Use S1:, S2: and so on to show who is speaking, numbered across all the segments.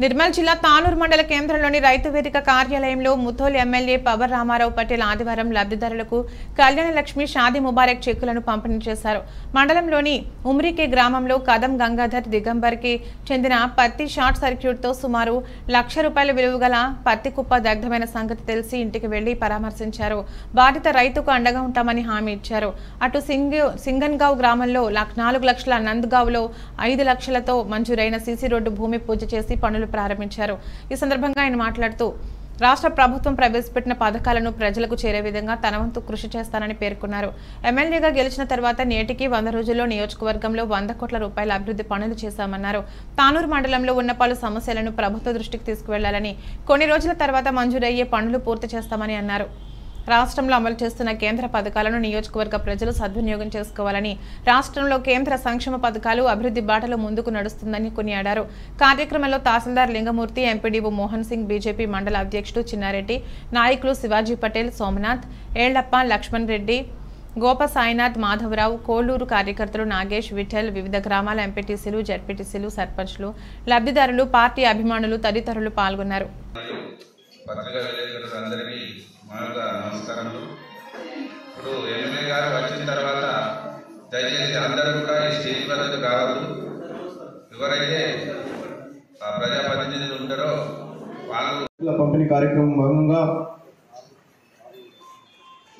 S1: నిర్మల్ జిల్లా తానూరు మండల కేంద్రంలోని రైతు వేదిక కార్యాలయంలో ముథోల్ ఎమ్మెల్యే పవర్ రామారావు పటేల్ ఆదివారం లబ్ధిదారులకు కళ్యాణ లక్ష్మి షాదీ ముబారక్ చెక్కులను పంపిణీ చేశారు. మండలంలోని ఉమ్రికే గ్రామంలో కదం గంగాధర్ దిగంబర్కి చెందిన పత్తి షార్ట్ సర్క్యూట్తో సుమారు ₹1,00,000 విలువ గల పత్తి కుప్ప దగ్ధమైన సంగతి తెలిసి ఇంటికి వెళ్లి పరామర్శించారు. బాధిత రైతుకు అండగా ఉంటామని హామీ ఇచ్చారు. అటు సింగన్గావ్ గ్రామంలో 4 లక్షల, నంద్గావ్లో 5 లక్షలతో మంజూరైన సీసీ రోడ్డు భూమి పూజ చేసి పనులు ప్రారంభించారు. ఈ సందర్భంగా ఆయన మాట్లాడుతూ రాష్ట్ర ప్రభుత్వం ప్రవేశపెట్టిన పథకాలను ప్రజలకు చేరే విధంగా తన వంతు కృషి చేస్తానని పేర్కొన్నారు. ఎమ్మెల్యేగా గెలిచిన తర్వాత నేటికి 100 రోజుల్లో నియోజకవర్గంలో 100 కోట్ల రూపాయల అభివృద్ధి పనులు చేశామన్నారు. తానూరు మండలంలో ఉన్న పలు సమస్యలను ప్రభుత్వ దృష్టికి తీసుకువెళ్లాలని, కొన్ని రోజుల తర్వాత మంజూరయ్యే పనులు పూర్తి చేస్తామని అన్నారు. రాష్ట్రంలో అమలు చేస్తున్న కేంద్ర పథకాలను నియోజకవర్గ ప్రజలు సద్వినియోగం చేసుకోవాలని, రాష్ట్రంలో కేంద్ర సంక్షేమ పథకాలు అభివృద్ధి బాటలో ముందుకు నడుస్తుందని కొనియాడారు. కార్యక్రమంలో తహసీల్దార్ లింగమూర్తి, ఎంపీడీఓ మోహన్ సింగ్, బీజేపీ మండల అధ్యక్షుడు చిన్నారెడ్డి, నాయకులు శివాజీ పటేల్, సోమనాథ్, ఏళ్లప్ప, లక్ష్మణ్ రెడ్డి, గోప సాయినాథ్, మాధవరావు, కోళ్లూరు కార్యకర్తలు నాగేష్, విఠల్, వివిధ గ్రామాల ఎంపీటీసీలు, జడ్పీటీసీలు, సర్పంచ్లు, లబ్ధిదారులు, పార్టీ అభిమానులు తదితరులు పాల్గొన్నారు.
S2: నమస్కారములు. ఇప్పుడు ఎమ్మెల్యే గారు వచ్చిన తర్వాత దయచేసి అందరూ కూడా ఈ స్టేజ్ వద్దకు రావద్దు. ఎవరైతే ప్రజాప్రతినిధులు ఉంటారో వాళ్ళు
S3: పంపిణీ కార్యక్రమం భాగంగా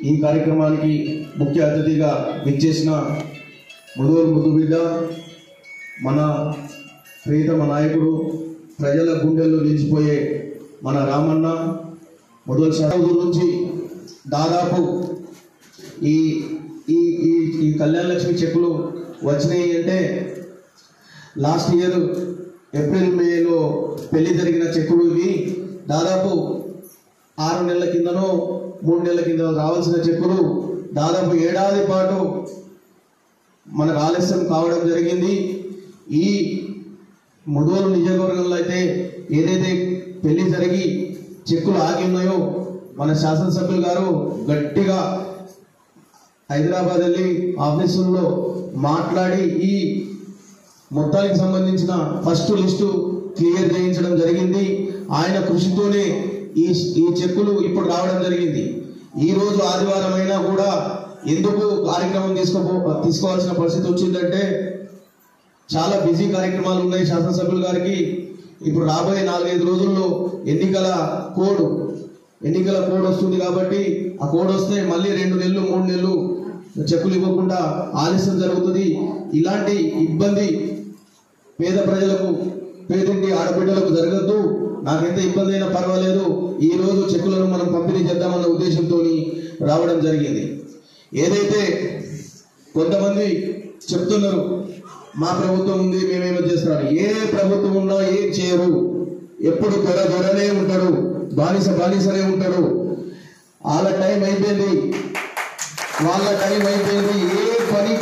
S3: ఈ కార్యక్రమానికి ముఖ్య అతిథిగా విచ్చేసిన ముద్దుబిడ్డ, మన ప్రియతమ నాయకుడు, ప్రజల గుండెల్లో నిలిచిపోయే మన రామన్న మొదలు శతాబ్దం నుంచి దాదాపు ఈ ఈ ఈ కళ్యాణ లక్ష్మి చెక్కులు వచ్చినాయి అంటే లాస్ట్ ఇయర్ ఏప్రిల్ మేలో పెళ్లి జరిగిన చెక్కులు ఇవి. దాదాపు 6 నెలల కిందనో 3 నెలల కింద రావాల్సిన చెక్కులు దాదాపు ఏడాది పాటు మనకు ఆలస్యం కావడం జరిగింది. ఈ ముదోలు నియోజకవర్గంలో అయితే ఏదైతే పెళ్లి జరిగి చెక్కులు ఆగి ఉన్నాయో మన శాసనసభ్యులు గారు గట్టిగా హైదరాబాద్ వెళ్ళి ఆఫీసుల్లో మాట్లాడి ఈ మొత్తానికి సంబంధించిన ఫస్ట్ లిస్టు క్లియర్ చేయించడం జరిగింది. ఆయన కృషితోనే ఈ చెక్కులు ఇప్పుడు రావడం జరిగింది. ఈ రోజు ఆదివారం అయినా కూడా ఎందుకు కార్యక్రమం తీసుకోవాల్సిన పరిస్థితి వచ్చిందంటే చాలా బిజీ కార్యక్రమాలు ఉన్నాయి శాసనసభ్యుల గారికి. ఇప్పుడు రాబోయే 4-5 రోజుల్లో ఎన్నికల కోడ్ వస్తుంది కాబట్టి ఆ కోడ్ వస్తే మళ్ళీ 2 నెలలు 3 నెలలు చెక్కులు ఇవ్వకుండా ఆలస్యం జరుగుతుంది. ఇలాంటి ఇబ్బంది పేద ప్రజలకు, పేదింటి ఆడబిడ్డలకు జరగద్దు. నాకెంత ఇబ్బంది అయినా పర్వాలేదు, ఈ రోజు చెక్కులను మనం పంపిణీ చేద్దామన్న ఉద్దేశంతో రావడం జరిగింది. ఏదైతే కొంతమంది చెప్తున్నారు మా ప్రభుత్వం ఉంది, మేమేమో చేస్తున్నాడు. ఏ ప్రభుత్వం ఉన్నా ఏం చేయరు, ఎప్పుడు దొరనే ఉంటాడు, బానిసనే ఉంటాడు. వాళ్ళ టైం అయిపోయింది. ఏ పని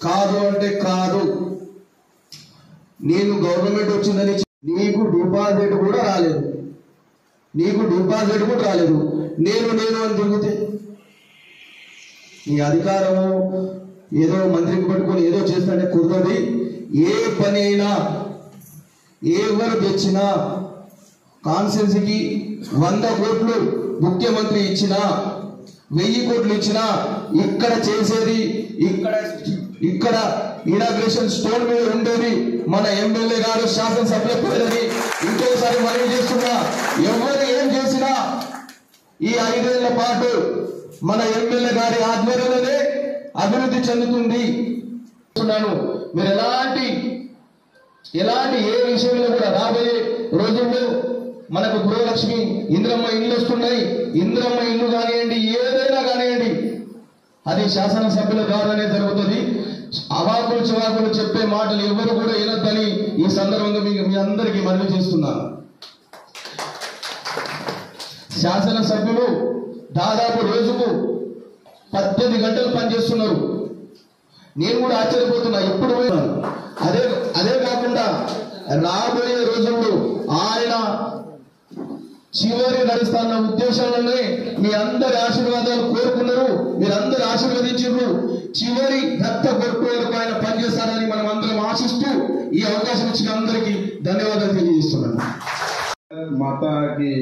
S3: కాదు అంటే కాదు. నేను గవర్నమెంట్ వచ్చిందని నీకు డిపాజిట్ కూడా రాలేదు, నేను అని తిరిగితే నీ అధికారము ఏదో మంత్రికి పట్టుకొని ఏదో చేస్తాడే కుదరది. ఏ పని అయినా ఎవరు తెచ్చినా కాన్స్టిట్యున్సీకి 100 కోట్లు ముఖ్యమంత్రి ఇచ్చినా 1000 కోట్లు ఇచ్చినా ఇక్కడ చేసేది ఇక్కడ ఇనాగ్రేషన్ స్టోన్ మీద ఉండేది మన ఎమ్మెల్యే గారు, శాసనసభ్యుల పేరుని ఇంకోసారి మనవి చేస్తున్నా. ఎవరు ఏం చేసినా ఈ 5 ఏళ్ల పాటు మన ఎమ్మెల్యే గారి ఆధ్వర్యంలోనే అభివృద్ధి చెందుతుంది. మీరు ఎలాంటి ఏ విషయంలో కూడా రాబోయే రోజుల్లో మనకు గృహలక్ష్మి, ఇంద్రమ్మ ఇల్లు వస్తున్నాయి. ఇంద్రమ్మ ఇల్లు కానివ్వండి, ఏదైనా కానివ్వండి, అది శాసనసభ్యుల ద్వారానే జరుగుతుంది. అవాకులు చివాకులు చెప్పే మాటలు ఎవరు కూడా వినొద్దని ఈ సందర్భంగా మీ అందరికీ మనవి చేస్తున్నాను. శాసనసభ్యులు దాదాపు రోజుకు 18 గంటలు పనిచేస్తున్నారు. నేను కూడా ఆశ్చర్యపోతున్నా. ఎప్పుడు అదే కాకుండా రాబోయే రోజుల్లో ఆయన చివరి నడుస్తున్న ఉద్దేశంలోనే మీ అందరి ఆశీర్వాదాలు కోరుకున్నారు. మీరందరూ ఆశీర్వదించారు. చివరి రక్త కొట్టుకు ఆయన పనిచేస్తారని మనం అందరం ఆశిస్తూ ఈ అవకాశం ఇచ్చిన అందరికీ ధన్యవాదాలు తెలియజేస్తున్నాను.
S4: మాతాకి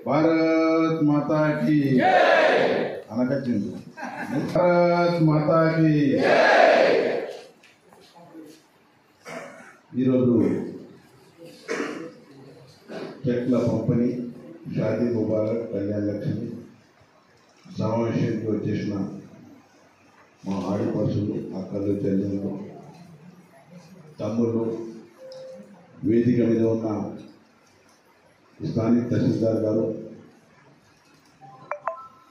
S4: భారత్ మాతాకి అనకొచ్చింది. భారత్ మాతాకి. ఈరోజు చెట్ల పంపిణీ షాదీ ముబారక్ కళ్యాణ లక్ష్మి సమావేశానికి వచ్చేసిన మా ఆడపడుచులు, అక్కలు, చెల్లెళ్ళు, తమ్ముళ్ళు, వేదిక మీద ఉన్న స్థానిక తహసీల్దార్ గారు,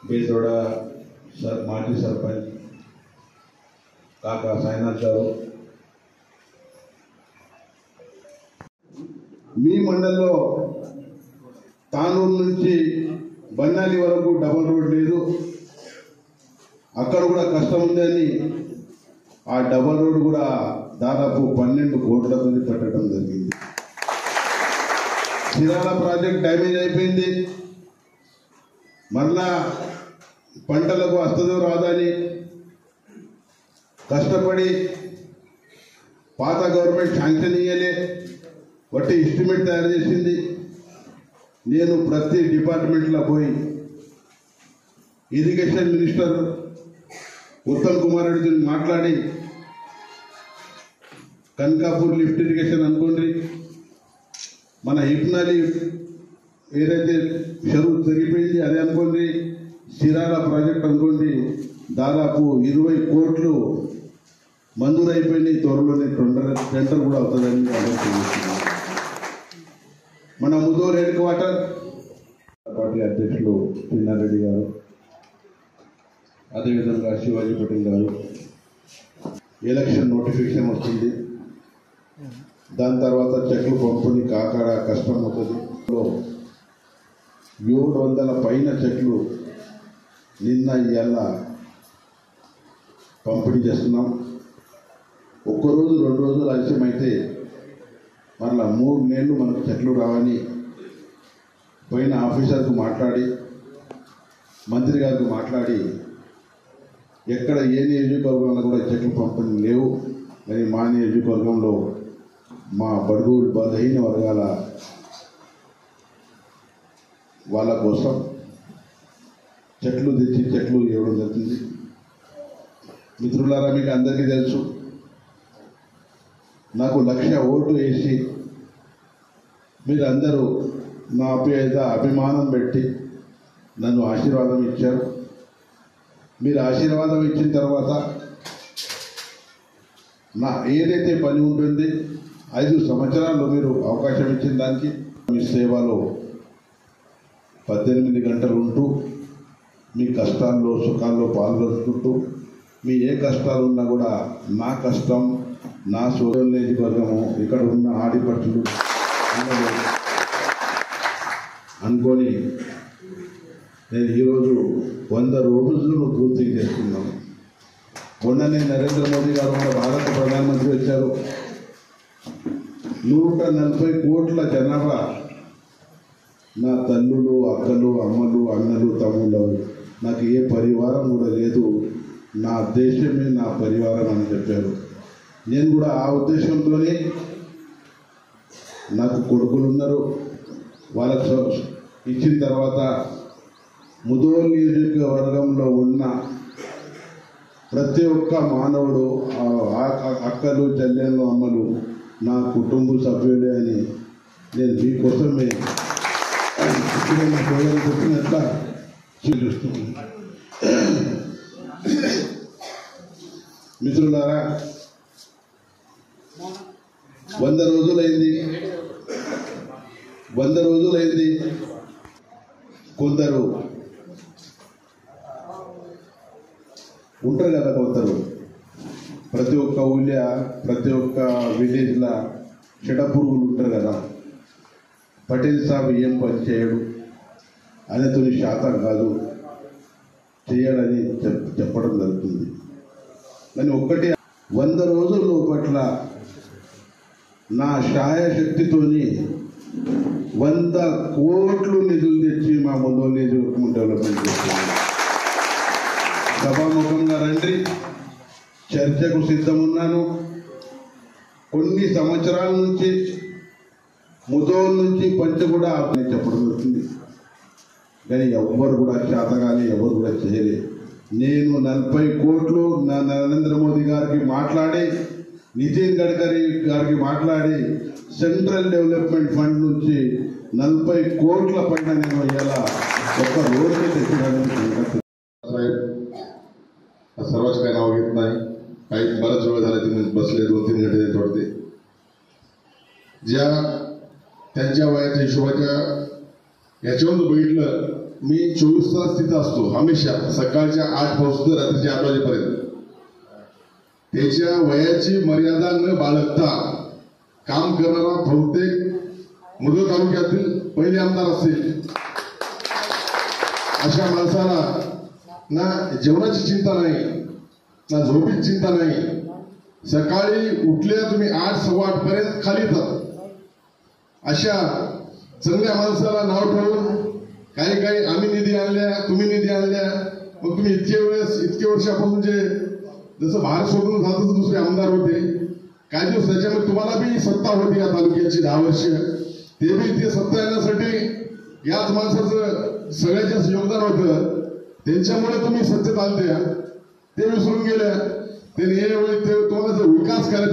S4: బేదోడ మాజీ సర్పంచ్ కాకా సాయినాథ్ గారు, మీ మండలంలో తానూరు నుంచి బన్నాలి వరకు డబల్ రోడ్ లేదు, అక్కడ కూడా కష్టం ఉందని ఆ డబల్ రోడ్ కూడా దాదాపు 12 కోట్లతో పెట్టడం జరిగింది. సిరాల ప్రాజెక్ట్ డ్యామేజ్ అయిపోయింది, మళ్ళా పంటలకు వస్తుందో రాదని కష్టపడి పాత గవర్నమెంట్ శాంక్షన్ ఇయ్యలే, వట్టి ఎస్టిమేట్ తయారు చేసింది. నేను ప్రతి డిపార్ట్మెంట్లో పోయి ఇరిగేషన్ మినిస్టర్ ఉత్తమ్ కుమార్ రెడ్డితో మాట్లాడి కనకాపూర్ లిఫ్ట్ ఇరిగేషన్ అనుకోండి, మన హిప్నాలి ఏదైతే చెరువు తెగిపోయింది అది అనుకోండి, సిరాల ప్రాజెక్ట్ అనుకోండి, దాదాపు 20 కోట్లు మంజూరైపోయినాయి. త్వరలోనే టెండర్ కూడా అవుతుందని ఆలోచిస్తున్నాం. మన ముదోర్ హెడ్ క్వార్టర్ పార్టీ అధ్యక్షులు చిన్నారెడ్డి గారు, అదేవిధంగా శివాజీ పటేల్ గారు, ఎలక్షన్ నోటిఫికేషన్ వస్తుంది, దాని తర్వాత చెక్లు పంపిణీ కాకాడ కష్టం అవుతుంది. 700 పైన చెక్లు నిన్న ఇవాళ పంపిణీ చేస్తున్నాం. ఒక్కరోజు 2 రోజులు ఆలస్యమైతే మరలా 3 నెలలు మనకు చెట్లు రావని పైన ఆఫీసర్కు మాట్లాడి, మంత్రి గారికి మాట్లాడి, ఎక్కడ ఏ నియోజకవర్గంలో కూడా చెట్లు పంపిణీ లేవు, కానీ మా నియోజకవర్గంలో మా బడుగు బలహీన వర్గాల వాళ్ళ కోసం చెట్లు తెచ్చి చెట్లు ఇవ్వడం జరుగుతుంది. మిత్రులారా, మీకు అందరికీ తెలుసు, నాకు 1,00,000 ఓటు వేసి మీరందరూ నా పేద అభిమానం పెట్టి నన్ను ఆశీర్వాదం ఇచ్చారు. మీరు ఆశీర్వాదం ఇచ్చిన తర్వాత నా ఏదైతే పని ఉంటుంది 5 సంవత్సరాలు మీరు అవకాశం ఇచ్చిన దానికి మీ సేవలో 18 గంటలు ఉంటూ మీ కష్టాల్లో సుఖాల్లో పాల్గొంటుంటూ మీ ఏ కష్టాలు ఉన్నా కూడా నా కష్టం, నా సోదరు నియోజకవర్గము, ఇక్కడ ఉన్న ఆడిపట్టులు అనుకొని నేను ఈరోజు 100 రోజులు పూర్తి చేస్తున్నాను. మొన్ననే నరేంద్ర మోదీ గారు మన భారత ప్రధానమంత్రి వచ్చారు. 140 కోట్ల జనాభా నా తల్లులు, అక్కలు, అమ్మలు, అన్నలు, తమ్ముళ్ళు, నాకు ఏ పరివారం కూడా లేదు, నా దేశమే నా పరివారం అని చెప్పారు. నేను కూడా ఆ ఉద్దేశంతోనే నాకు కొడుకులు ఉన్నారు, వాళ్ళకు ఇచ్చిన తర్వాత ముదోల్ నియోజకవర్గంలో ఉన్న ప్రతి ఒక్క మానవుడు, అక్కలు, చెల్లెళ్ళు, అమ్మలు నా కుటుంబ సభ్యులే అని నేను మీకోసమే చెప్పినట్ల చూస్తున్నాను. మిత్రులారా, 100 రోజులైంది. కొందరు ఉంటారు కదా, కొందరు ప్రతి ఒక్క ఊళ్ళో, ప్రతి ఒక్క విలేజ్లో చెడపురుగులు ఉంటారు కదా. పటేల్ సాబ్ ఏం పని చేయడు, ఆయనతో శాతం కాదు చేయడని చెప్పడం జరుగుతుంది. కానీ ఒక్కటి, 100 రోజుల లోపట్ల నా శాయశక్తితోని 100 కోట్లు నిధులు తెచ్చి మా ముదోల్ నియోజకవర్గం డెవలప్మెంట్ చేస్తున్నాను. సభాముఖంగా రండి, చర్చకు సిద్ధమున్నాను. ముదోల్ నుంచి పంచగూడ అని చెప్పడం జరుగుతుంది. కానీ ఎవ్వరు కూడా చేతగానే ఎవరు కూడా చేయలేదు. నేను 40 కోట్లు నరేంద్ర మోదీ గారికి మాట్లాడి, నితిన్ గడ్కరీ గారికి మాట్లాడి సెంట్రల్ డెవలప్మెంట్ ఫండ్ నుంచి 40 కోట్ల పైన నేను ఇలా ఒక్క रोडचे तेचीराणी
S5: सर्वच काही नाव घेत नाही. काही बराच वेळ झाला तुम्ही बसले 2-3 घंटे त्यांच्यावरती. ज्या त्यांच्या वयाच्या हिशोबाच्या याच्यावर बघितलं, मी 24 तास तिथं असतो हमेशा, सकाळच्या 8 पासून रात्रीच्या 8 वाजेपर्यंत. त्याच्या वयाची मर्यादा न बाळगता काम करणारा बहुतेक मुदोल तालुक्यातील पहिले आमदार असतील. अशा माणसाला ना जेवणाची चिंता नाही, ना झोपीची चिंता नाही. सकाळी उठल्या तुम्ही 8-8:15 पर्यंत खाली येतात. अशा चांगल्या माणसाला नाव ठेवून काही आम्ही निधी आणल्या, तुम्ही निधी आणल्या, मग तुम्ही इतके वर्षापासून जे जसं भारत सोडून जात तसं दुसरे आमदार होते काही दिवस, त्याच्यामध्ये तुम्हाला बी सत्ता होती या तालुक्याची 10 वर्ष. ते बी ते सत्ता येण्यासाठी याच माणसाचं सगळ्यात जास्त योगदान होतं. त्यांच्यामुळे तुम्ही सत्तेत आलते, ते विसरून गेल्या. त्यांनी हे तुम्हाला जर विकास करायचा